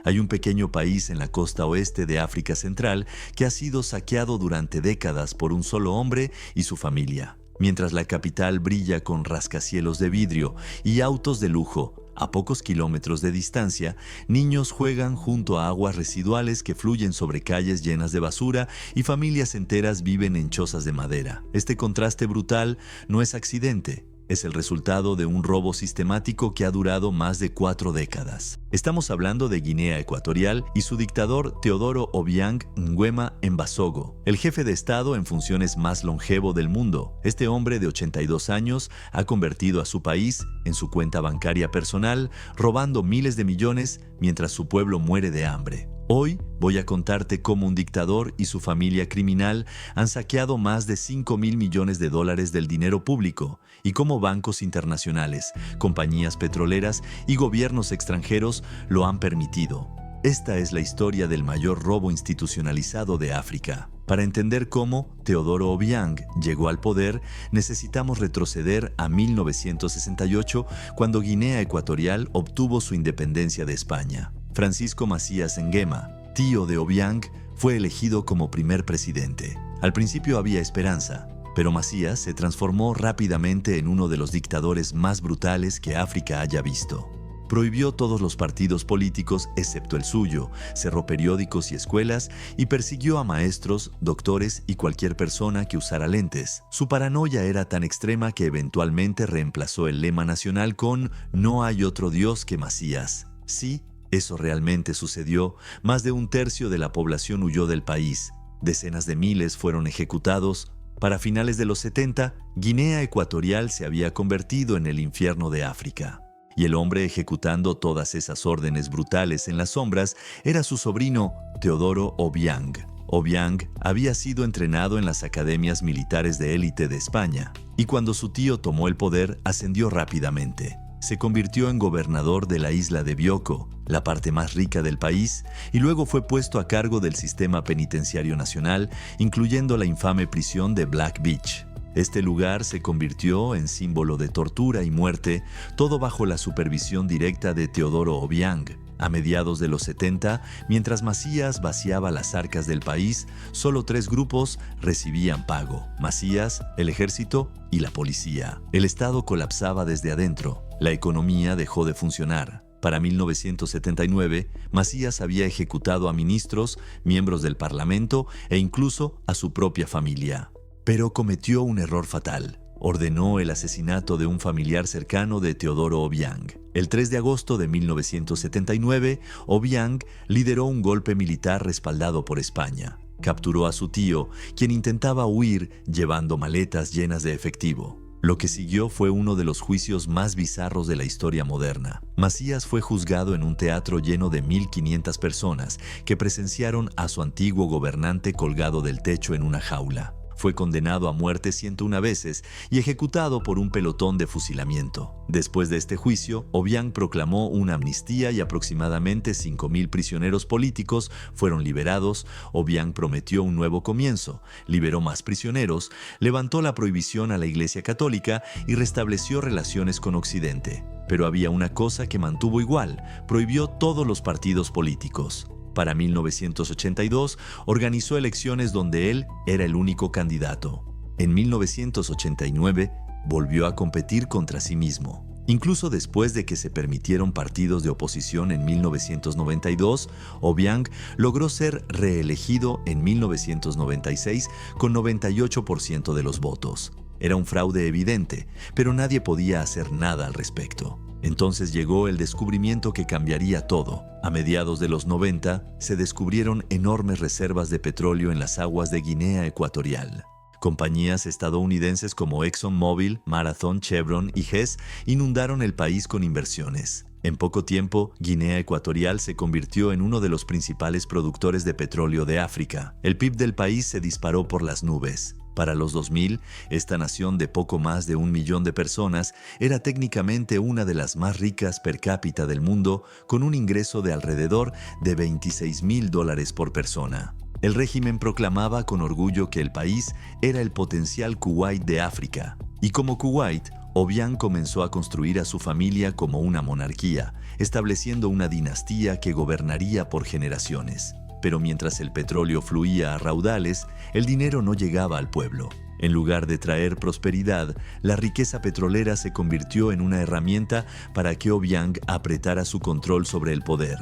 Hay un pequeño país en la costa oeste de África Central que ha sido saqueado durante décadas por un solo hombre y su familia. Mientras la capital brilla con rascacielos de vidrio y autos de lujo, a pocos kilómetros de distancia, niños juegan junto a aguas residuales que fluyen sobre calles llenas de basura y familias enteras viven en chozas de madera. Este contraste brutal no es accidente. Es el resultado de un robo sistemático que ha durado más de 4 décadas. Estamos hablando de Guinea Ecuatorial y su dictador Teodoro Obiang Nguema Mbasogo, el jefe de Estado en funciones más longevo del mundo. Este hombre de 82 años ha convertido a su país en su cuenta bancaria personal, robando miles de millones mientras su pueblo muere de hambre. Hoy voy a contarte cómo un dictador y su familia criminal han saqueado más de 5.000 millones de dólares del dinero público y cómo bancos internacionales, compañías petroleras y gobiernos extranjeros lo han permitido. Esta es la historia del mayor robo institucionalizado de África. Para entender cómo Teodoro Obiang llegó al poder, necesitamos retroceder a 1968, cuando Guinea Ecuatorial obtuvo su independencia de España. Francisco Macías Nguema, tío de Obiang, fue elegido como primer presidente. Al principio había esperanza, pero Macías se transformó rápidamente en uno de los dictadores más brutales que África haya visto. Prohibió todos los partidos políticos excepto el suyo, cerró periódicos y escuelas y persiguió a maestros, doctores y cualquier persona que usara lentes. Su paranoia era tan extrema que eventualmente reemplazó el lema nacional con «No hay otro Dios que Macías». Sí, eso realmente sucedió. Más de un tercio de la población huyó del país. Decenas de miles fueron ejecutados. Para finales de los 70, Guinea Ecuatorial se había convertido en el infierno de África. Y el hombre ejecutando todas esas órdenes brutales en las sombras era su sobrino Teodoro Obiang. Obiang había sido entrenado en las academias militares de élite de España, y cuando su tío tomó el poder, ascendió rápidamente. Se convirtió en gobernador de la isla de Bioko, la parte más rica del país, y luego fue puesto a cargo del sistema penitenciario nacional, incluyendo la infame prisión de Black Beach. Este lugar se convirtió en símbolo de tortura y muerte, todo bajo la supervisión directa de Teodoro Obiang. A mediados de los 70, mientras Macías vaciaba las arcas del país, solo 3 grupos recibían pago: Macías, el ejército y la policía. El Estado colapsaba desde adentro. La economía dejó de funcionar. Para 1979, Macías había ejecutado a ministros, miembros del Parlamento e incluso a su propia familia. Pero cometió un error fatal. Ordenó el asesinato de un familiar cercano de Teodoro Obiang. El 3 de agosto de 1979, Obiang lideró un golpe militar respaldado por España. Capturó a su tío, quien intentaba huir llevando maletas llenas de efectivo. Lo que siguió fue uno de los juicios más bizarros de la historia moderna. Macías fue juzgado en un teatro lleno de 1.500 personas que presenciaron a su antiguo gobernante colgado del techo en una jaula. Fue condenado a muerte 101 veces y ejecutado por un pelotón de fusilamiento. Después de este juicio, Obiang proclamó una amnistía y aproximadamente 5.000 prisioneros políticos fueron liberados. Obiang prometió un nuevo comienzo, liberó más prisioneros, levantó la prohibición a la Iglesia Católica y restableció relaciones con Occidente. Pero había una cosa que mantuvo igual: prohibió todos los partidos políticos. Para 1982, organizó elecciones donde él era el único candidato. En 1989, volvió a competir contra sí mismo. Incluso después de que se permitieron partidos de oposición en 1992, Obiang logró ser reelegido en 1996 con 98% de los votos. Era un fraude evidente, pero nadie podía hacer nada al respecto. Entonces llegó el descubrimiento que cambiaría todo. A mediados de los 90, se descubrieron enormes reservas de petróleo en las aguas de Guinea Ecuatorial. Compañías estadounidenses como ExxonMobil, Marathon, Chevron y Hess inundaron el país con inversiones. En poco tiempo, Guinea Ecuatorial se convirtió en uno de los principales productores de petróleo de África. El PIB del país se disparó por las nubes. Para los 2000, esta nación de poco más de 1 millón de personas era técnicamente una de las más ricas per cápita del mundo, con un ingreso de alrededor de $26.000 por persona. El régimen proclamaba con orgullo que el país era el potencial Kuwait de África. Y como Kuwait, Obiang comenzó a construir a su familia como una monarquía, estableciendo una dinastía que gobernaría por generaciones. Pero mientras el petróleo fluía a raudales, el dinero no llegaba al pueblo. En lugar de traer prosperidad, la riqueza petrolera se convirtió en una herramienta para que Obiang apretara su control sobre el poder.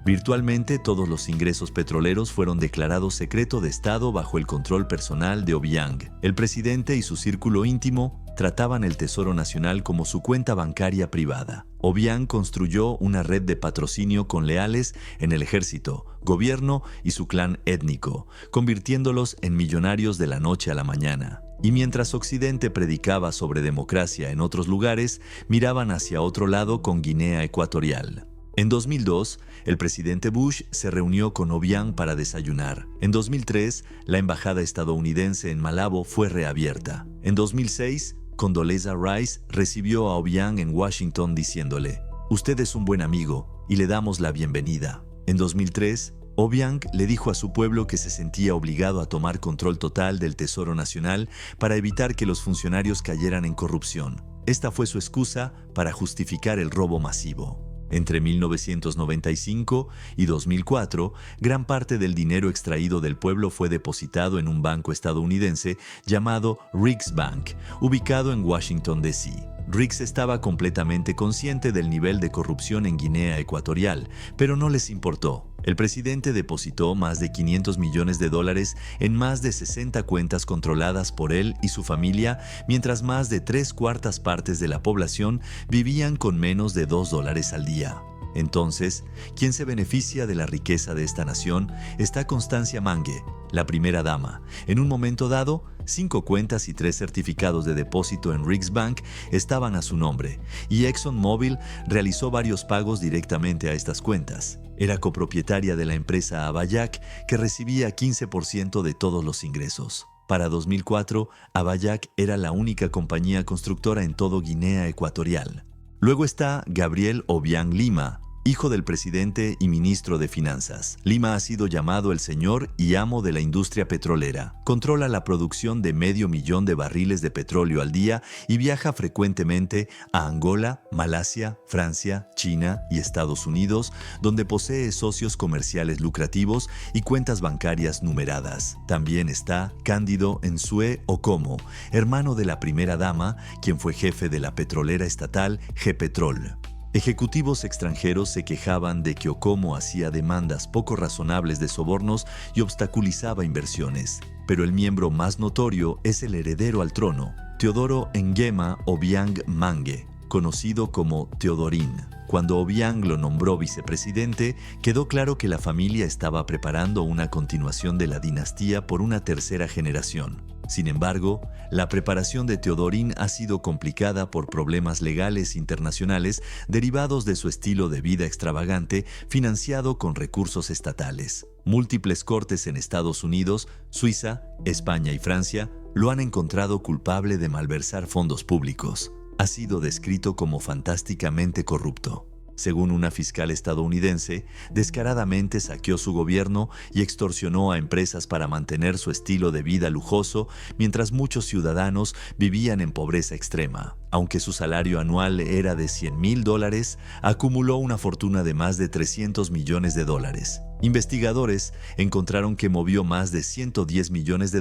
Virtualmente todos los ingresos petroleros fueron declarados secreto de Estado bajo el control personal de Obiang. El presidente y su círculo íntimo trataban el Tesoro Nacional como su cuenta bancaria privada. Obiang construyó una red de patrocinio con leales en el ejército, gobierno y su clan étnico, convirtiéndolos en millonarios de la noche a la mañana. Y mientras Occidente predicaba sobre democracia en otros lugares, miraban hacia otro lado con Guinea Ecuatorial. En 2002, el presidente Bush se reunió con Obiang para desayunar. En 2003, la embajada estadounidense en Malabo fue reabierta. En 2006, Condoleezza Rice recibió a Obiang en Washington diciéndole: «Usted es un buen amigo y le damos la bienvenida». En 2003, Obiang le dijo a su pueblo que se sentía obligado a tomar control total del Tesoro Nacional para evitar que los funcionarios cayeran en corrupción. Esta fue su excusa para justificar el robo masivo. Entre 1995 y 2004, gran parte del dinero extraído del pueblo fue depositado en un banco estadounidense llamado Riggs Bank, ubicado en Washington, D.C. Riggs estaba completamente consciente del nivel de corrupción en Guinea Ecuatorial, pero no les importó. El presidente depositó más de $500 millones en más de 60 cuentas controladas por él y su familia, mientras más de 3/4 partes de la población vivían con menos de $2 al día. Entonces, ¿quién se beneficia de la riqueza de esta nación? Está Constancia Mangue, la primera dama. En un momento dado, 5 cuentas y 3 certificados de depósito en Riggs Bank estaban a su nombre, y ExxonMobil realizó varios pagos directamente a estas cuentas. Era copropietaria de la empresa Abayac, que recibía 15% de todos los ingresos. Para 2004, Abayac era la única compañía constructora en todo Guinea Ecuatorial. Luego está Gabriel Obiang Lima, hijo del presidente y ministro de Finanzas. Lima ha sido llamado el señor y amo de la industria petrolera. Controla la producción de 500,000 de barriles de petróleo al día y viaja frecuentemente a Angola, Malasia, Francia, China y Estados Unidos, donde posee socios comerciales lucrativos y cuentas bancarias numeradas. También está Cándido Nsue Okomo, hermano de la primera dama, quien fue jefe de la petrolera estatal GEPetrol. Ejecutivos extranjeros se quejaban de que Okomo hacía demandas poco razonables de sobornos y obstaculizaba inversiones. Pero el miembro más notorio es el heredero al trono, Teodoro Nguema Obiang Mangue, conocido como Teodorín. Cuando Obiang lo nombró vicepresidente, quedó claro que la familia estaba preparando una continuación de la dinastía por una tercera generación. Sin embargo, la preparación de Teodorín ha sido complicada por problemas legales internacionales derivados de su estilo de vida extravagante financiado con recursos estatales. Múltiples cortes en Estados Unidos, Suiza, España y Francia lo han encontrado culpable de malversar fondos públicos. Ha sido descrito como fantásticamente corrupto. Según una fiscal estadounidense, descaradamente saqueó su gobierno y extorsionó a empresas para mantener su estilo de vida lujoso, mientras muchos ciudadanos vivían en pobreza extrema. Aunque su salario anual era de $100,000, acumuló una fortuna de más de $300 millones. Investigadores encontraron que movió más de $110 millones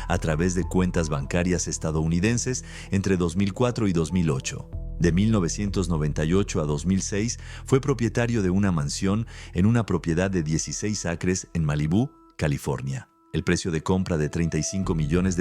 a través de cuentas bancarias estadounidenses entre 2004 y 2008. De 1998 a 2006 fue propietario de una mansión en una propiedad de 16 acres en Malibú, California. El precio de compra de $35 millones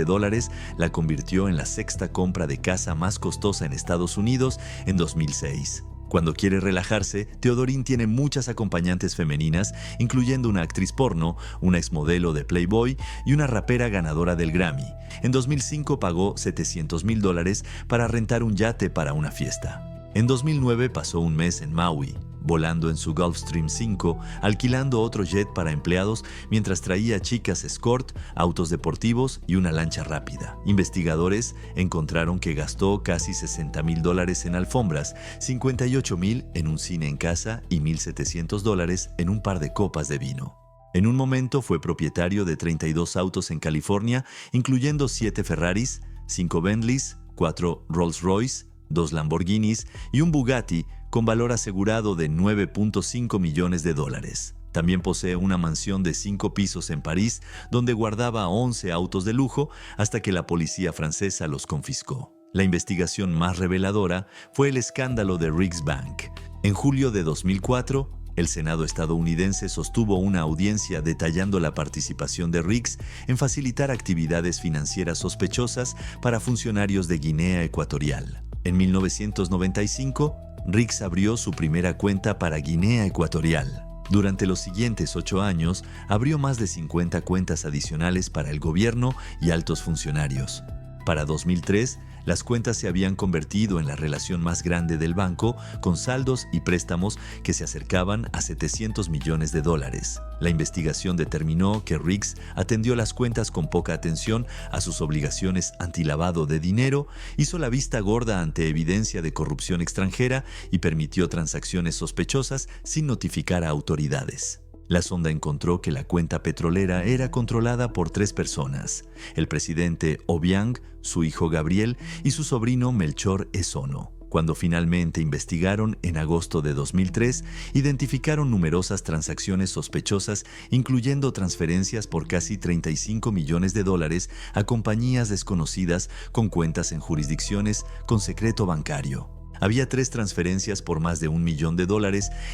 la convirtió en la sexta compra de casa más costosa en Estados Unidos en 2006. Cuando quiere relajarse, Teodorín tiene muchas acompañantes femeninas, incluyendo una actriz porno, una exmodelo de Playboy y una rapera ganadora del Grammy. En 2005 pagó $700,000 para rentar un yate para una fiesta. En 2009 pasó un mes en Maui, volando en su Gulfstream 5, alquilando otro jet para empleados mientras traía chicas escort, autos deportivos y una lancha rápida. Investigadores encontraron que gastó casi $60,000 en alfombras, $58,000 en un cine en casa y $1,700 en un par de copas de vino. En un momento fue propietario de 32 autos en California, incluyendo 7 Ferraris, 5 Bentleys, 4 Rolls-Royce, 2 Lamborghinis y un Bugatti con valor asegurado de 9.5 millones de dólares. También posee una mansión de 5 pisos en París, donde guardaba 11 autos de lujo hasta que la policía francesa los confiscó. La investigación más reveladora fue el escándalo de Riggs Bank. En julio de 2004, el Senado estadounidense sostuvo una audiencia detallando la participación de Riggs en facilitar actividades financieras sospechosas para funcionarios de Guinea Ecuatorial. En 1995, Riggs abrió su primera cuenta para Guinea Ecuatorial. Durante los siguientes 8 años, abrió más de 50 cuentas adicionales para el gobierno y altos funcionarios. Para 2003, las cuentas se habían convertido en la relación más grande del banco, con saldos y préstamos que se acercaban a 700 millones de dólares. La investigación determinó que Riggs atendió las cuentas con poca atención a sus obligaciones antilavado de dinero, hizo la vista gorda ante evidencia de corrupción extranjera y permitió transacciones sospechosas sin notificar a autoridades. La sonda encontró que la cuenta petrolera era controlada por 3 personas: el presidente Obiang, su hijo Gabriel y su sobrino Melchor Esono. Cuando finalmente investigaron en agosto de 2003, identificaron numerosas transacciones sospechosas, incluyendo transferencias por casi 35 millones de dólares a compañías desconocidas con cuentas en jurisdicciones con secreto bancario. Había 3 transferencias por más de $1 millón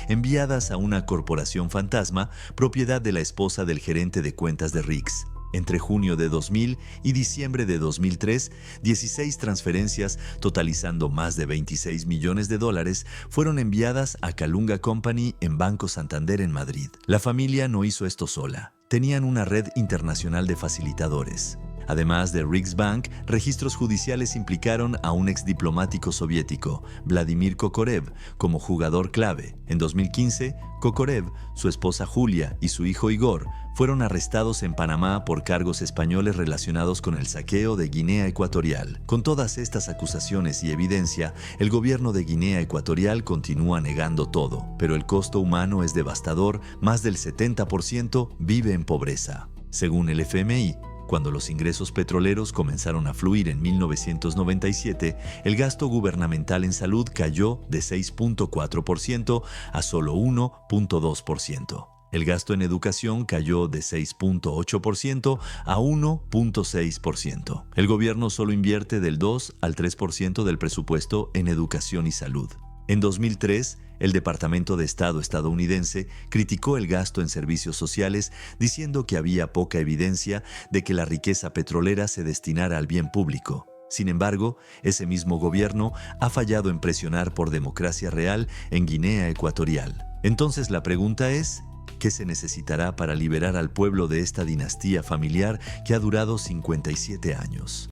enviadas a una corporación fantasma, propiedad de la esposa del gerente de cuentas de Riggs. Entre junio de 2000 y diciembre de 2003, 16 transferencias, totalizando más de $26 millones, fueron enviadas a Calunga Company en Banco Santander en Madrid. La familia no hizo esto sola. Tenían una red internacional de facilitadores. Además de Riggs Bank, registros judiciales implicaron a un exdiplomático soviético, Vladimir Kokorev, como jugador clave. En 2015, Kokorev, su esposa Julia y su hijo Igor fueron arrestados en Panamá por cargos españoles relacionados con el saqueo de Guinea Ecuatorial. Con todas estas acusaciones y evidencia, el gobierno de Guinea Ecuatorial continúa negando todo, pero el costo humano es devastador. Más del 70% vive en pobreza. Según el FMI, cuando los ingresos petroleros comenzaron a fluir en 1997, el gasto gubernamental en salud cayó de 6.4% a solo 1.2%. El gasto en educación cayó de 6.8% a 1.6%. El gobierno solo invierte del 2 al 3% del presupuesto en educación y salud. En 2003, el Departamento de Estado estadounidense criticó el gasto en servicios sociales, diciendo que había poca evidencia de que la riqueza petrolera se destinara al bien público. Sin embargo, ese mismo gobierno ha fallado en presionar por democracia real en Guinea Ecuatorial. Entonces la pregunta es, ¿qué se necesitará para liberar al pueblo de esta dinastía familiar que ha durado 57 años?